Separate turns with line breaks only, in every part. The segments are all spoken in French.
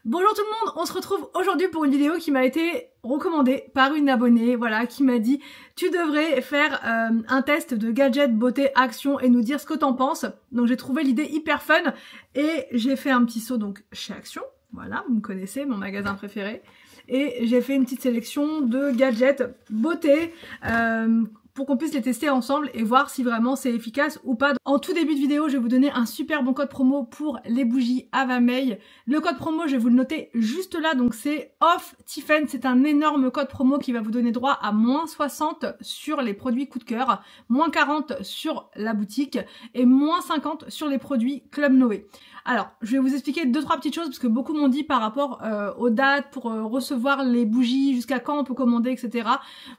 Bonjour tout le monde, on se retrouve aujourd'hui pour une vidéo qui m'a été recommandée par une abonnée, voilà, qui m'a dit tu devrais faire un test de gadget beauté Action et nous dire ce que t'en penses. Donc j'ai trouvé l'idée hyper fun et j'ai fait un petit saut donc chez Action, voilà, vous me connaissez, mon magasin préféré, et j'ai fait une petite sélection de gadgets beauté pour qu'on puisse les tester ensemble et voir si vraiment c'est efficace ou pas. En tout début de vidéo, je vais vous donner un super bon code promo pour les bougies Avamey. Le code promo, je vais vous le noter juste là, donc c'est Off Tiffen. C'est un énorme code promo qui va vous donner droit à moins 60 sur les produits coup de cœur, moins 40 sur la boutique et moins 50 sur les produits Club Noé. Alors, je vais vous expliquer 2-3 petites choses parce que beaucoup m'ont dit par rapport aux dates pour recevoir les bougies, jusqu'à quand on peut commander, etc.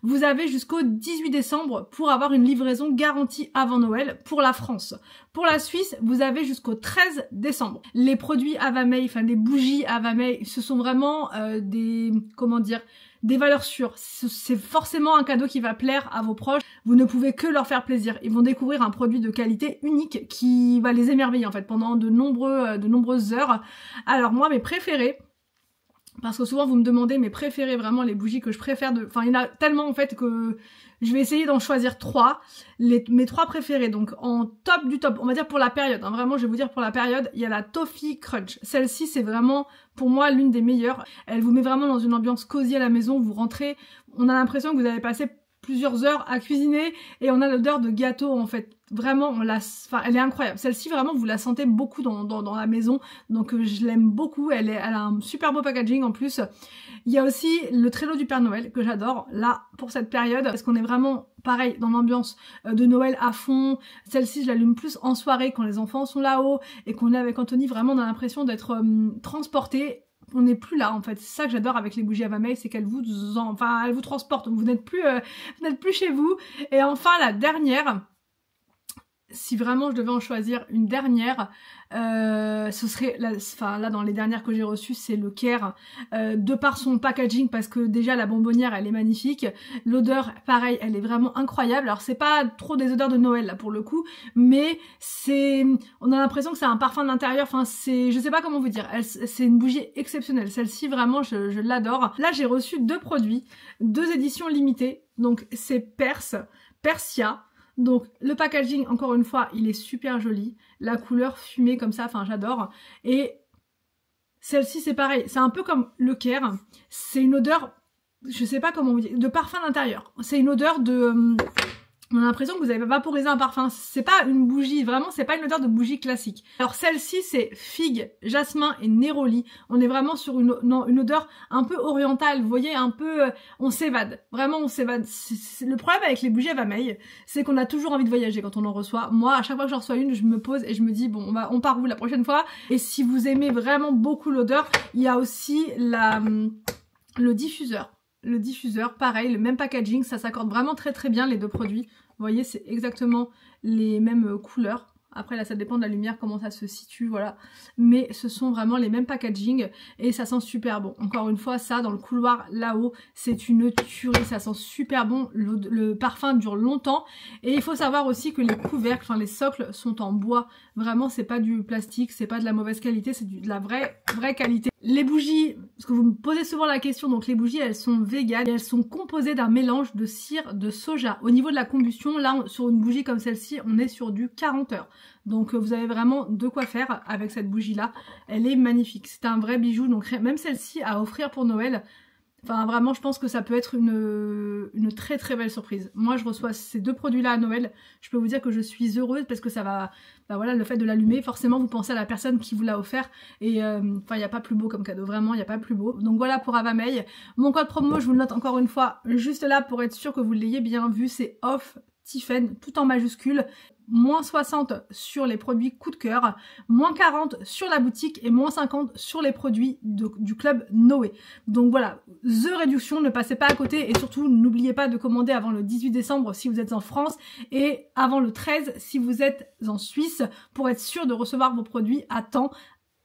Vous avez jusqu'au 18 décembre pour avoir une livraison garantie avant Noël pour la France. Pour la Suisse, vous avez jusqu'au 13 décembre. Les produits Avamey, enfin des bougies Avamey, ce sont vraiment des valeurs sûres. C'est forcément un cadeau qui va plaire à vos proches. Vous ne pouvez que leur faire plaisir. Ils vont découvrir un produit de qualité unique qui va les émerveiller en fait pendant de nombreuses heures. Alors moi, mes préférés, parce que souvent vous me demandez mes préférés, vraiment les bougies que je préfère, enfin il y en a tellement en fait que je vais essayer d'en choisir 3. Mes 3 préférés, donc en top du top, on va dire pour la période, hein, vraiment je vais vous dire pour la période, il y a la Toffee Crunch. Celle-ci c'est vraiment pour moi l'une des meilleures. Elle vous met vraiment dans une ambiance cosy à la maison, vous rentrez, on a l'impression que vous avez passé plusieurs heures à cuisiner et on a l'odeur de gâteau en fait. Vraiment, elle est incroyable. Celle-ci, vraiment, vous la sentez beaucoup dans la maison. Donc, je l'aime beaucoup. Elle a un super beau packaging en plus. Il y a aussi le traîneau du Père Noël que j'adore, là, pour cette période. Parce qu'on est vraiment, pareil, dans l'ambiance de Noël à fond. Celle-ci, je l'allume plus en soirée quand les enfants sont là-haut et qu'on est avec Anthony. Vraiment, on a l'impression d'être transporté. On n'est plus là en fait, c'est ça que j'adore avec les bougies Avamey, c'est qu'elles vous transportent, vous n'êtes plus chez vous. Et enfin la dernière, si vraiment je devais en choisir une dernière, ce serait, là dans les dernières que j'ai reçues, c'est le Care, de par son packaging, parce que déjà la bonbonnière elle est magnifique, l'odeur pareil elle est vraiment incroyable. Alors c'est pas trop des odeurs de Noël là pour le coup, mais on a l'impression que c'est un parfum d'intérieur, enfin je sais pas comment vous dire, c'est une bougie exceptionnelle, celle-ci vraiment je l'adore. Là j'ai reçu 2 produits, 2 éditions limitées, donc c'est Persia. Donc le packaging, encore une fois, il est super joli. La couleur fumée comme ça, enfin j'adore. Et celle-ci c'est pareil, c'est un peu comme le Care. C'est une odeur, je sais pas comment vous dire, de parfum d'intérieur. C'est une odeur de... on a l'impression que vous avez vaporisé un parfum. C'est pas une bougie, vraiment, c'est pas une odeur de bougie classique. Alors celle-ci, c'est figue, jasmin et néroli. On est vraiment sur une odeur un peu orientale, vous voyez, un peu... on s'évade, vraiment on s'évade. Le problème avec les bougies Avamey, c'est qu'on a toujours envie de voyager quand on en reçoit. Moi, à chaque fois que j'en reçois une, je me pose et je me dis, bon, on part où la prochaine fois? Et si vous aimez vraiment beaucoup l'odeur, il y a aussi le diffuseur. Le diffuseur, pareil, le même packaging, ça s'accorde vraiment très très bien les 2 produits. Vous voyez, c'est exactement les mêmes couleurs. Après là ça dépend de la lumière, comment ça se situe, voilà. Mais ce sont vraiment les mêmes packaging et ça sent super bon. Encore une fois, ça dans le couloir là-haut, c'est une tuerie, ça sent super bon. Le parfum dure longtemps. Et il faut savoir aussi que les couvercles, enfin les socles sont en bois. Vraiment, c'est pas du plastique, c'est pas de la mauvaise qualité, c'est de la vraie qualité. Les bougies, parce que vous me posez souvent la question, donc les bougies elles sont véganes et elles sont composées d'un mélange de cire de soja. Au niveau de la combustion, là sur une bougie comme celle-ci, on est sur du 40 heures. Donc vous avez vraiment de quoi faire avec cette bougie là. Elle est magnifique, c'est un vrai bijou, donc même celle-ci à offrir pour Noël. Enfin vraiment je pense que ça peut être une très très belle surprise. Moi je reçois ces 2 produits là à Noël, je peux vous dire que je suis heureuse parce que ça va, voilà, le fait de l'allumer, forcément vous pensez à la personne qui vous l'a offert et enfin il n'y a pas plus beau comme cadeau, vraiment il n'y a pas plus beau. Donc voilà pour Avamey. Mon code promo je vous le note encore une fois juste là pour être sûr que vous l'ayez bien vu, c'est Off Tiffen, tout en majuscule. Moins 60 sur les produits coup de cœur, moins 40 sur la boutique et moins 50 sur les produits du club Noé. Donc voilà, the réduction, ne passez pas à côté et surtout n'oubliez pas de commander avant le 18 décembre si vous êtes en France et avant le 13 si vous êtes en Suisse pour être sûr de recevoir vos produits à temps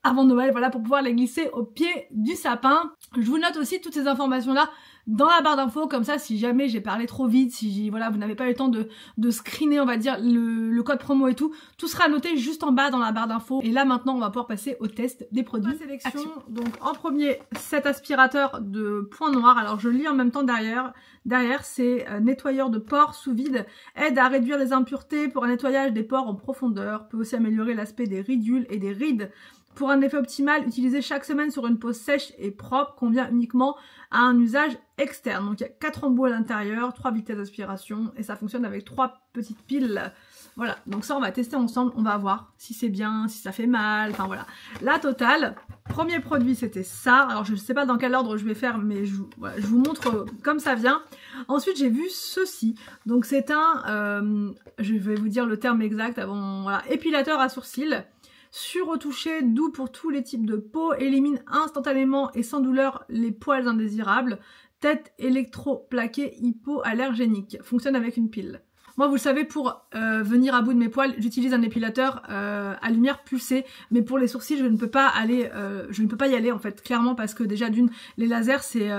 avant Noël, voilà, pour pouvoir les glisser au pied du sapin. Je vous note aussi toutes ces informations-là dans la barre d'infos, comme ça, si jamais j'ai parlé trop vite, si voilà, vous n'avez pas eu le temps de screener, on va dire, le code promo et tout sera noté juste en bas dans la barre d'infos. Et là, maintenant, on va pouvoir passer au test des produits. Sélection. Donc, en premier, cet aspirateur de point noir. Alors, je lis en même temps derrière. Derrière, c'est nettoyeur de pores sous vide, aide à réduire les impuretés pour un nettoyage des pores en profondeur, peut aussi améliorer l'aspect des ridules et des rides. Pour un effet optimal, utilisé chaque semaine sur une peau sèche et propre, convient uniquement à un usage externe. Donc il y a 4 embouts à l'intérieur, 3 vitesses d'aspiration et ça fonctionne avec 3 petites piles. Voilà, donc ça on va tester ensemble, on va voir si c'est bien, si ça fait mal, enfin voilà. La totale, premier produit c'était ça, alors je ne sais pas dans quel ordre je vais faire mais je vous montre comme ça vient. Ensuite j'ai vu ceci, donc c'est un, je vais vous dire le terme exact avant, voilà, épilateur à sourcils. Sur-retouché, doux pour tous les types de peau, élimine instantanément et sans douleur les poils indésirables. Tête électroplaquée hypoallergénique. Fonctionne avec une pile. Moi, vous le savez, pour venir à bout de mes poils, j'utilise un épilateur à lumière pulsée. Mais pour les sourcils, je ne peux pas y aller en fait, clairement, parce que déjà d'une, les lasers, c'est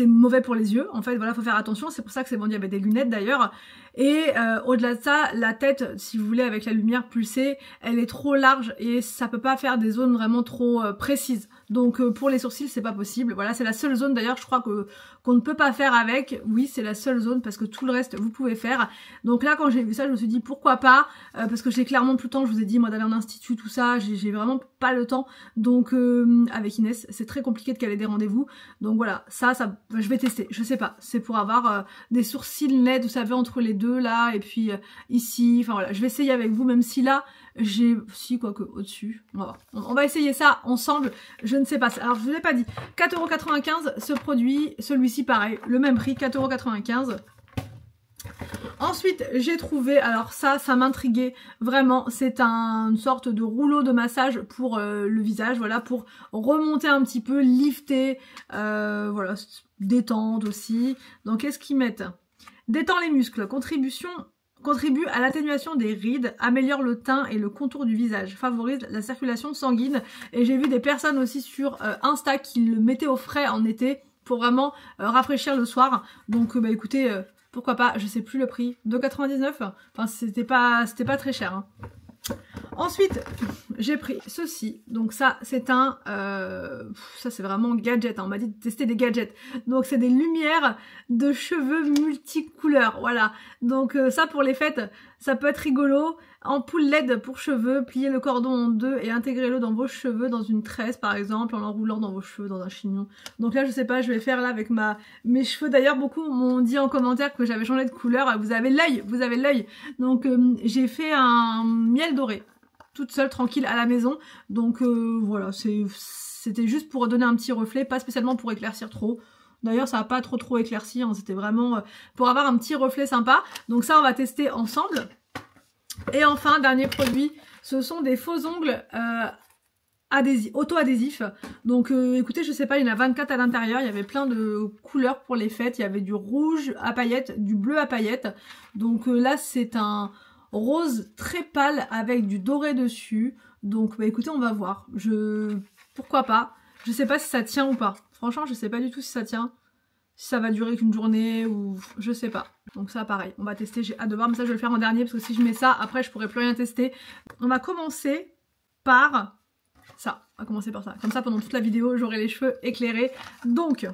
mauvais pour les yeux. En fait, voilà, faut faire attention. C'est pour ça que c'est vendu avec des lunettes d'ailleurs. Et au-delà de ça, la tête, si vous voulez, avec la lumière pulsée, elle est trop large et ça peut pas faire des zones vraiment trop précises. Donc pour les sourcils, c'est pas possible. Voilà, c'est la seule zone d'ailleurs, je crois qu'on ne peut pas faire avec. Oui, c'est la seule zone parce que tout le reste, vous pouvez faire. Donc là, quand j'ai vu ça, je me suis dit pourquoi pas, parce que j'ai clairement plus le temps. Je vous ai dit, moi, d'aller en institut, tout ça, j'ai vraiment pas le temps. Donc avec Inès, c'est très compliqué de caler des rendez-vous. Donc voilà, ça, je vais tester. Je sais pas, c'est pour avoir des sourcils nets, vous savez, entre les deux là, et puis ici. Enfin voilà, je vais essayer avec vous, même si là, si quoique au-dessus, on va voir. On va essayer ça ensemble. Je ne sais pas. Alors je vous ai pas dit 4,95 € ce produit, celui-ci pareil, le même prix, 4,95 €. Ensuite, j'ai trouvé, alors ça m'intriguait vraiment, c'est une sorte de rouleau de massage pour le visage, voilà, pour remonter un petit peu, lifter, voilà, détente aussi. Donc qu'est-ce qu'ils mettent? Détend les muscles, contribue à l'atténuation des rides, améliore le teint et le contour du visage, favorise la circulation sanguine. Et j'ai vu des personnes aussi sur Insta qui le mettaient au frais en été pour vraiment rafraîchir le soir. Donc bah écoutez, pourquoi pas, je sais plus le prix, 2,99 €. Enfin c'était pas très cher, hein. Ensuite, j'ai pris ceci. Donc ça, c'est ça c'est vraiment gadget, hein. On m'a dit de tester des gadgets. Donc c'est des lumières de cheveux multicouleurs, voilà. Donc ça pour les fêtes, ça peut être rigolo. Ampoule LED pour cheveux, pliez le cordon en deux et intégrez-le dans vos cheveux, dans une tresse par exemple, en l'enroulant dans vos cheveux, dans un chignon. Donc là, je sais pas, je vais faire là avec mes cheveux. D'ailleurs, beaucoup m'ont dit en commentaire que j'avais changé de couleur. Vous avez l'œil. Donc j'ai fait un miel doré, toute seule, tranquille, à la maison. Donc voilà, c'était juste pour donner un petit reflet, pas spécialement pour éclaircir trop. D'ailleurs, ça n'a pas trop éclairci, hein. C'était vraiment pour avoir un petit reflet sympa. Donc ça, on va tester ensemble. Et enfin, dernier produit, ce sont des faux ongles auto-adhésifs. Donc écoutez, je sais pas, il y en a 24 à l'intérieur, il y avait plein de couleurs pour les fêtes, il y avait du rouge à paillettes, du bleu à paillettes. Donc là, c'est un rose très pâle avec du doré dessus. Donc bah écoutez, on va voir. Pourquoi pas. Je sais pas si ça tient ou pas. Franchement, je sais pas du tout si ça tient. Si ça va durer qu'une journée ou je sais pas. Donc ça pareil, on va tester, j'ai hâte de voir, mais ça je vais le faire en dernier parce que si je mets ça, après je pourrai plus rien tester. On va commencer par ça. On va commencer par ça. Comme ça pendant toute la vidéo, j'aurai les cheveux éclairés. Donc,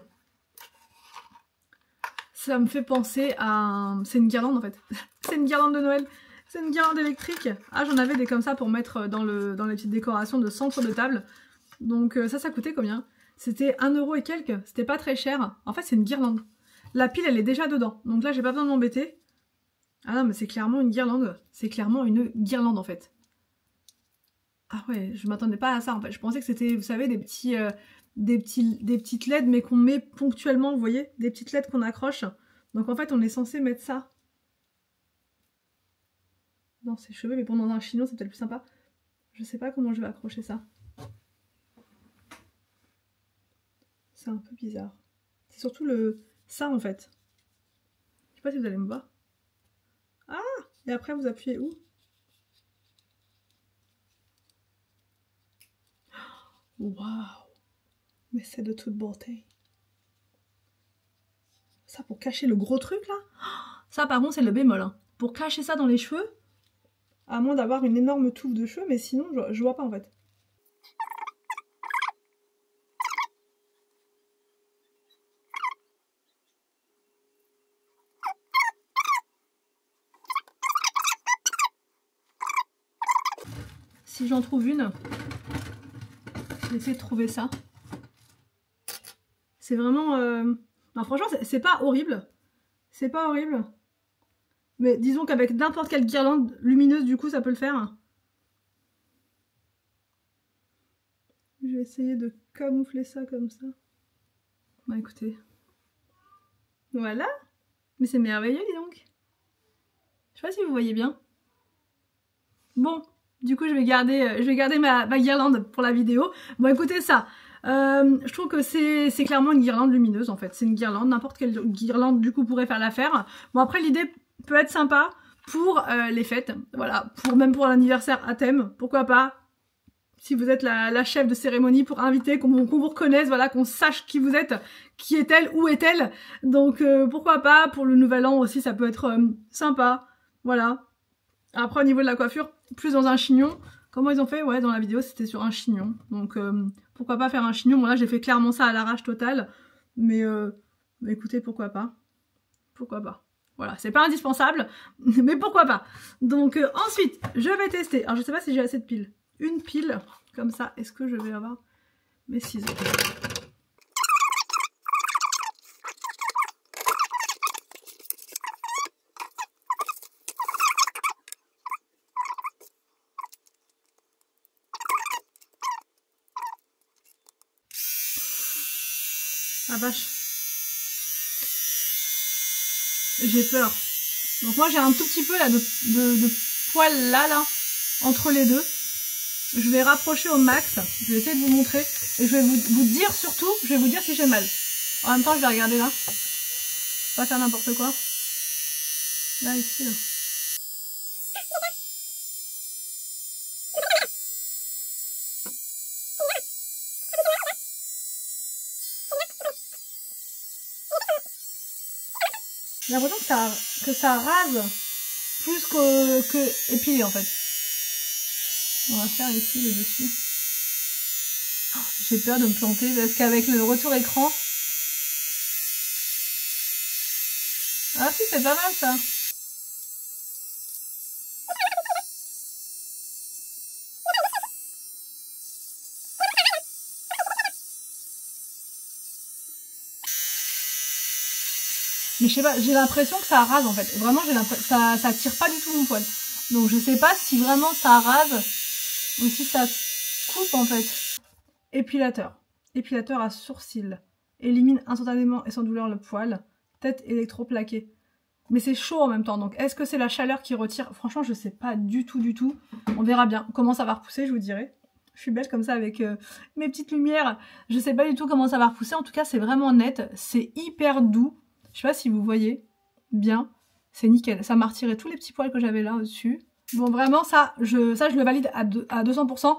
ça me fait penser à... C'est une guirlande en fait. C'est une guirlande de Noël. C'est une guirlande électrique. Ah, j'en avais des comme ça pour mettre dans les petites décorations de centre de table. Donc ça coûtait combien? C'était 1 € et quelques, c'était pas très cher. En fait, c'est une guirlande. La pile, elle est déjà dedans. Donc là, j'ai pas besoin de m'embêter. Ah non, mais c'est clairement une guirlande. C'est clairement une guirlande, en fait. Ah ouais, je m'attendais pas à ça, en fait. Je pensais que c'était, vous savez, des petites LED, mais qu'on met ponctuellement, vous voyez? Des petites LED qu'on accroche. Donc en fait, on est censé mettre ça dans ses cheveux, mais pendant un chignon, c'est peut-être plus sympa. Je sais pas comment je vais accrocher ça. C'est un peu bizarre. C'est surtout ça en fait. Je sais pas si vous allez me voir. Ah! Et après vous appuyez où? Waouh! Mais c'est de toute beauté. Ça pour cacher le gros truc là? Ça par contre c'est le bémol. Hein. Pour cacher ça dans les cheveux, à moins d'avoir une énorme touffe de cheveux, mais sinon je vois pas en fait. Si j'en trouve une, j'essaie de trouver ça. C'est vraiment... Non, franchement, c'est pas horrible. C'est pas horrible. Mais disons qu'avec n'importe quelle guirlande lumineuse, du coup, ça peut le faire. Je vais essayer de camoufler ça comme ça. Bah écoutez. Voilà. Mais c'est merveilleux, dis donc. Je sais pas si vous voyez bien. Bon, du coup, je vais garder ma guirlande pour la vidéo. Bon, écoutez ça. Je trouve que c'est clairement une guirlande lumineuse en fait. C'est une guirlande, n'importe quelle guirlande du coup pourrait faire l'affaire. Bon après l'idée peut être sympa pour les fêtes, voilà, même pour l'anniversaire à thème, pourquoi pas. Si vous êtes la chef de cérémonie pour inviter, qu'on vous reconnaisse, voilà, qu'on sache qui vous êtes, qui est-elle, où est-elle. Donc pourquoi pas, pour le nouvel an aussi ça peut être sympa, voilà. Après au niveau de la coiffure, plus dans un chignon. Comment ils ont fait? Ouais, dans la vidéo, c'était sur un chignon. Donc, pourquoi pas faire un chignon? Bon, là, j'ai fait clairement ça à l'arrache totale. Mais, écoutez, pourquoi pas? Pourquoi pas? Voilà, c'est pas indispensable, mais pourquoi pas? Donc, ensuite, je vais tester. Alors, je sais pas si j'ai assez de piles. Une pile, comme ça, est-ce que je vais avoir mes ciseaux? Ah vache. J'ai peur. Donc moi j'ai un tout petit peu là de poils là, entre les deux. Je vais rapprocher au max. Je vais essayer de vous montrer. Et je vais vous dire surtout, je vais vous dire si j'ai mal. En même temps je vais regarder là. Pas faire n'importe quoi. Là, ici, là. J'ai l'impression que ça rase plus que épilé en fait. On va faire ici le dessus. Oh, j'ai peur de me planter parce qu'avec le retour écran... Ah si, c'est pas mal ça. Mais je sais pas, j'ai l'impression que ça rase en fait. Vraiment, j'ai l'impression ça tire pas du tout mon poil. Donc je sais pas si vraiment ça rase ou si ça coupe en fait. Épilateur. Épilateur à sourcils. Élimine instantanément et sans douleur le poil. Tête électroplaquée. Mais c'est chaud en même temps. Donc est-ce que c'est la chaleur qui retire? Franchement, je sais pas du tout, du tout. On verra bien. Comment ça va repousser, je vous dirai. Je suis belle comme ça avec mes petites lumières. Je sais pas du tout comment ça va repousser. En tout cas, c'est vraiment net. C'est hyper doux. Je sais pas si vous voyez bien, c'est nickel. Ça m'a retiré tous les petits poils que j'avais là au-dessus. Bon, vraiment, ça je le valide à 200%.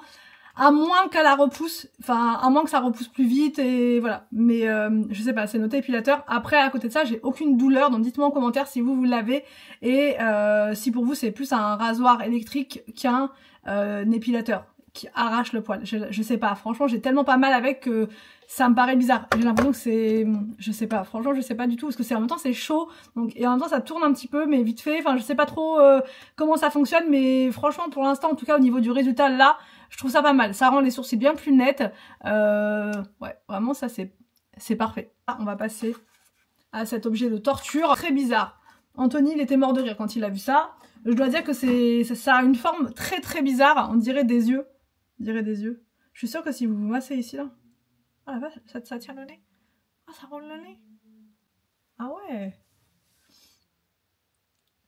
À moins qu'elle la repousse, enfin, à moins que ça repousse plus vite et voilà. Mais je sais pas, c'est noté épilateur. Après, à côté de ça, j'ai aucune douleur. Donc dites-moi en commentaire si vous l'avez. Et si pour vous, c'est plus un rasoir électrique qu'un épilateur qui arrache le poil. Je sais pas, franchement, j'ai tellement pas mal avec que ça me paraît bizarre. J'ai l'impression que c'est... Je sais pas, franchement, je sais pas du tout. Parce que en même temps, c'est chaud. Donc, et en même temps, ça tourne un petit peu, mais vite fait. Enfin, je sais pas trop comment ça fonctionne. Mais franchement, pour l'instant, en tout cas, au niveau du résultat, là, je trouve ça pas mal. Ça rend les sourcils bien plus nets. Ouais, vraiment, ça, c'est parfait. On va passer à cet objet de torture. Très bizarre. Anthony, il était mort de rire quand il a vu ça. Je dois dire que ça a une forme très très bizarre. On dirait des yeux. On dirait des yeux. Je suis sûre que si vous vous massez ici, là... Ah la vache, ça tire le nez. Ah, ça roule le nez. Ah ouais.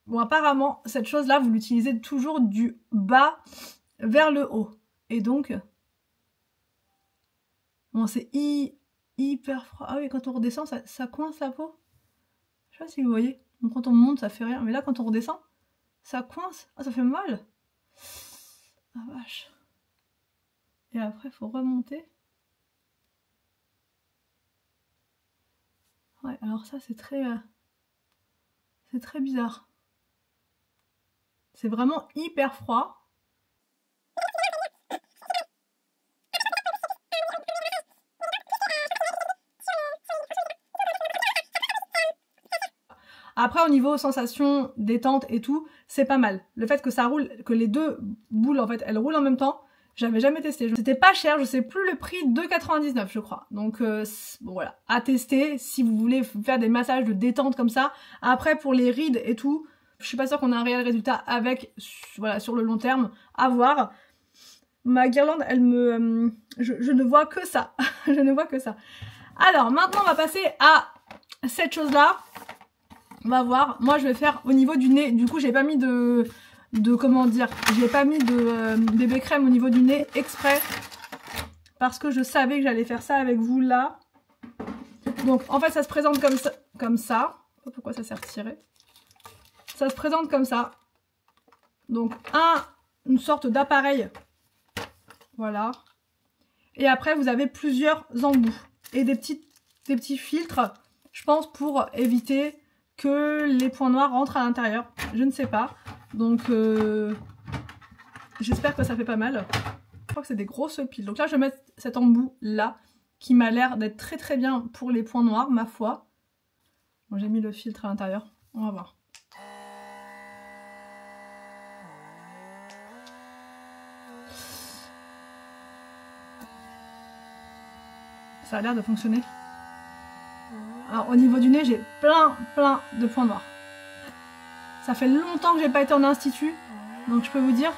Bon, apparemment, cette chose-là, vous l'utilisez toujours du bas vers le haut. Et donc... Bon, c'est hyper froid. Ah oui, quand on redescend, ça coince la peau. Je sais pas si vous voyez. Donc quand on monte, ça fait rien. Mais là, quand on redescend, ça coince. Ah, ça fait mal. Ah vache. Et après, il faut remonter. Ouais, alors ça c'est très bizarre. C'est vraiment hyper froid. Après, au niveau sensations, détente et tout, c'est pas mal. Le fait que ça roule, que les deux boules, en fait, elles roulent en même temps, j'avais jamais testé. C'était pas cher, je sais plus le prix, 2,99 je crois. Donc, bon voilà, à tester si vous voulez faire des massages de détente comme ça. Après, pour les rides et tout, je suis pas sûre qu'on a un réel résultat avec, voilà, sur le long terme, à voir. Ma guirlande, elle me... je ne vois que ça. Je ne vois que ça. Alors, maintenant, on va passer à cette chose-là. On va voir. Moi, je vais faire au niveau du nez. Du coup, j'ai pas mis de comment dire, j'ai pas mis de bébé crème au niveau du nez exprès parce que je savais que j'allais faire ça avec vous là. Donc, en fait, ça se présente comme ça. Comme ça. Je sais pas pourquoi ça s'est retiré. Ça se présente comme ça. Donc, une sorte d'appareil. Voilà. Et après, vous avez plusieurs embouts et des petits filtres, je pense, pour éviter que les points noirs rentrent à l'intérieur. Je ne sais pas. Donc, j'espère que ça fait pas mal. Je crois que c'est des grosses piles. Donc là, je vais mettre cet embout là, qui m'a l'air d'être très très bien pour les points noirs, ma foi. Bon, j'ai mis le filtre à l'intérieur. On va voir. Ça a l'air de fonctionner. Alors au niveau du nez, j'ai plein de points noirs. Ça fait longtemps que j'ai pas été en institut, donc je peux vous dire.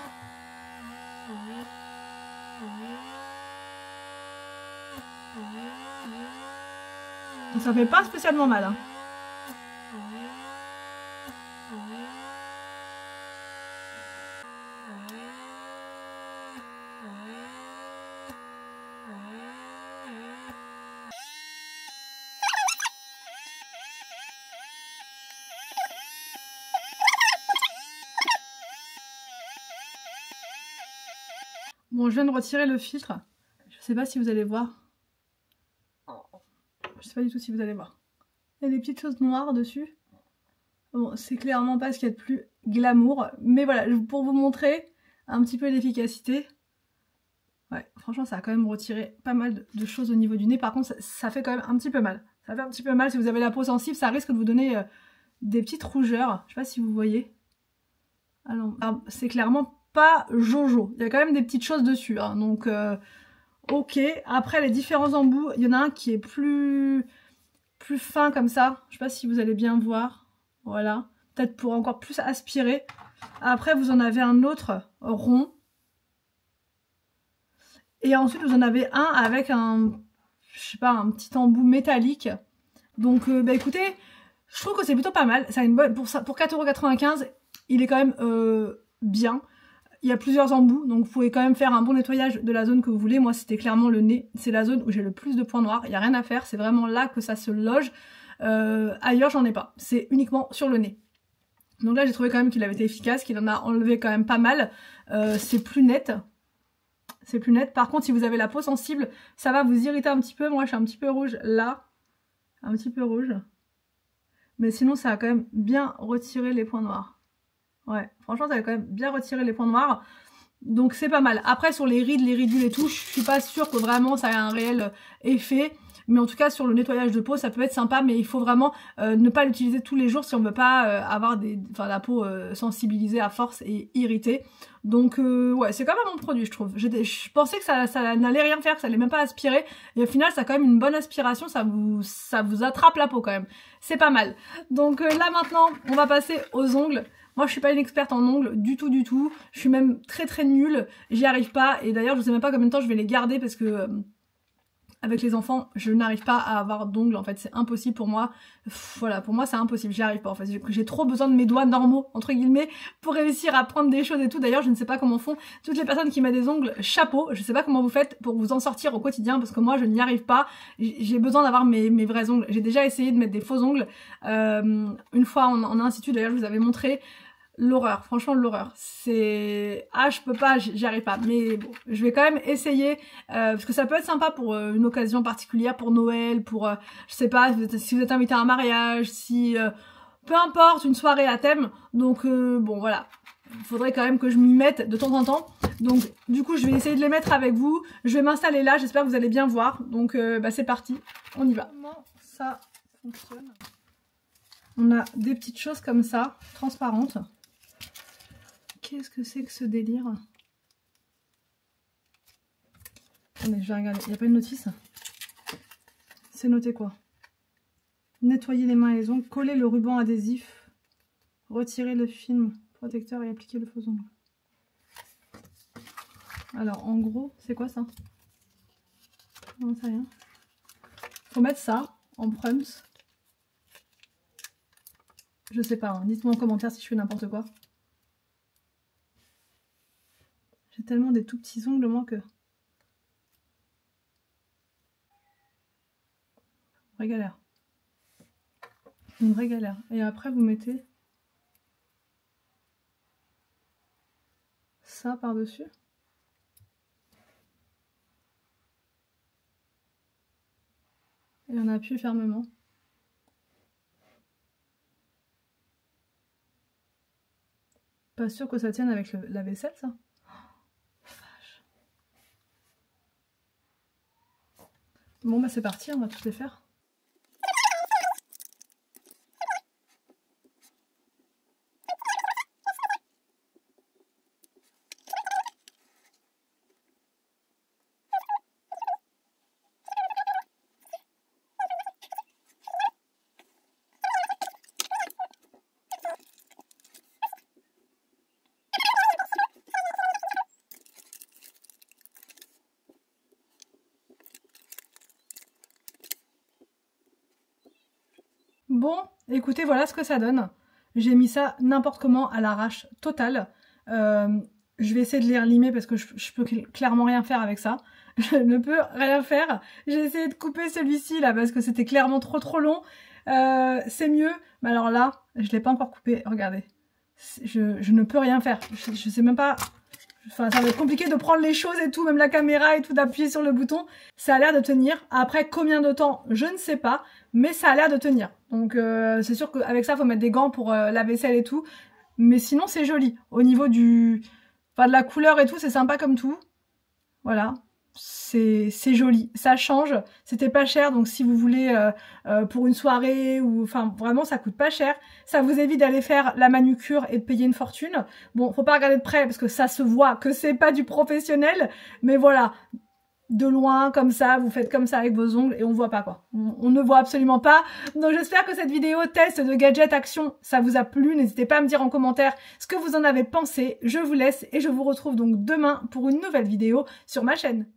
Donc, ça fait pas spécialement mal. Hein. Bon, je viens de retirer le filtre. Je sais pas si vous allez voir. Je sais pas du tout si vous allez voir. Il y a des petites choses noires dessus. Bon, c'est clairement pas ce qu'il y a de plus glamour. Mais voilà, pour vous montrer un petit peu l'efficacité. Ouais, franchement, ça a quand même retiré pas mal de choses au niveau du nez. Par contre, ça fait quand même un petit peu mal. Ça fait un petit peu mal. Si vous avez la peau sensible, ça risque de vous donner des petites rougeurs. Je sais pas si vous voyez. Alors c'est clairement pas Jojo. Il y a quand même des petites choses dessus. Hein, donc, ok. Après, les différents embouts, il y en a un qui est plus fin comme ça. Je sais pas si vous allez bien voir. Voilà. Peut-être pour encore plus aspirer. Après, vous en avez un autre rond. Et ensuite, vous en avez un avec je sais pas, un petit embout métallique. Donc, bah écoutez, je trouve que c'est plutôt pas mal. Ça a une bonne, pour 4,95 €, il est quand même bien. Il y a plusieurs embouts, donc vous pouvez quand même faire un bon nettoyage de la zone que vous voulez. Moi, c'était clairement le nez. C'est la zone où j'ai le plus de points noirs. Il n'y a rien à faire. C'est vraiment là que ça se loge. Ailleurs, j'en ai pas. C'est uniquement sur le nez. Donc là, j'ai trouvé quand même qu'il avait été efficace, qu'il en a enlevé quand même pas mal. C'est plus net. C'est plus net. Par contre, si vous avez la peau sensible, ça va vous irriter un petit peu. Moi, je suis un petit peu rouge là. Un petit peu rouge. Mais sinon, ça a quand même bien retiré les points noirs. Ouais, franchement, ça a quand même bien retiré les points noirs. Donc, c'est pas mal. Après, sur les rides, les ridules et tout, je suis pas sûre que vraiment ça ait un réel effet. Mais en tout cas, sur le nettoyage de peau, ça peut être sympa. Mais il faut vraiment ne pas l'utiliser tous les jours si on veut pas avoir la peau sensibilisée à force et irritée. Donc, ouais, c'est quand même un bon produit, je trouve. Je pensais que ça n'allait rien faire, que ça allait même pas aspirer. Et au final, ça a quand même une bonne aspiration. Ça vous attrape la peau quand même. C'est pas mal. Donc là, maintenant, on va passer aux ongles. Moi, je suis pas une experte en ongles du tout, du tout. Je suis même très nulle. J'y arrive pas. Et d'ailleurs, je sais même pas combien de temps je vais les garder parce que avec les enfants, je n'arrive pas à avoir d'ongles. En fait, c'est impossible pour moi. Voilà, pour moi, c'est impossible. J'y arrive pas. En fait, j'ai trop besoin de mes doigts normaux, entre guillemets, pour réussir à prendre des choses et tout. D'ailleurs, je ne sais pas comment font toutes les personnes qui mettent des ongles chapeau. Je sais pas comment vous faites pour vous en sortir au quotidien parce que moi, je n'y arrive pas. J'ai besoin d'avoir mes vrais ongles. J'ai déjà essayé de mettre des faux ongles. Une fois en institut, d'ailleurs, je vous avais montré. l'horreur, franchement l'horreur. C'est... Ah, je peux pas, j'y arrive pas. Mais bon, je vais quand même essayer, parce que ça peut être sympa pour une occasion particulière, pour Noël, pour, je sais pas, si vous êtes invité à un mariage, si... peu importe, une soirée à thème. Donc, bon, voilà. Il faudrait quand même que je m'y mette de temps en temps. Donc, du coup, je vais essayer de les mettre avec vous. Je vais m'installer là, j'espère que vous allez bien voir. Donc, bah, c'est parti, on y va. Comment ça fonctionne? On a des petites choses comme ça, transparentes. Qu'est-ce que c'est que ce délire? Attendez, je vais regarder. Il n'y a pas une notice? C'est noté quoi? Nettoyer les mains et les ongles, coller le ruban adhésif, retirer le film protecteur et appliquer le faux ongle. Alors en gros, c'est quoi ça? Non, c'est rien. Faut mettre ça en prums. Je sais pas, hein. Dites-moi en commentaire si je fais n'importe quoi. J'ai tellement des tout petits ongles moi que... Vraie galère. Une vraie galère. Et après vous mettez ça par-dessus. Et on appuie fermement. Pas sûr que ça tienne avec la vaisselle ça. Bon bah c'est parti, on va tous les faire. Bon, écoutez, voilà ce que ça donne. J'ai mis ça n'importe comment à l'arrache totale. Je vais essayer de les relimer parce que je peux clairement rien faire avec ça. Je ne peux rien faire. J'ai essayé de couper celui-ci là parce que c'était clairement trop long. C'est mieux. Mais alors là, je l'ai pas encore coupé. Regardez. Je ne peux rien faire. Je sais même pas... Enfin, ça va être compliqué de prendre les choses et tout, même la caméra et tout, d'appuyer sur le bouton. Ça a l'air de tenir. Après, combien de temps, je ne sais pas, mais ça a l'air de tenir. Donc, c'est sûr qu'avec ça, il faut mettre des gants pour la vaisselle et tout. Mais sinon, c'est joli. Au niveau du... Enfin, de la couleur et tout, c'est sympa comme tout. Voilà. C'est joli, ça change, c'était pas cher, donc si vous voulez pour une soirée ou enfin vraiment ça coûte pas cher, ça vous évite d'aller faire la manucure et de payer une fortune. Bon, faut pas regarder de près parce que ça se voit que c'est pas du professionnel, mais voilà, de loin comme ça, vous faites comme ça avec vos ongles et on voit pas quoi, on ne voit absolument pas. Donc j'espère que cette vidéo test de gadget action ça vous a plu, n'hésitez pas à me dire en commentaire ce que vous en avez pensé. Je vous laisse et je vous retrouve donc demain pour une nouvelle vidéo sur ma chaîne.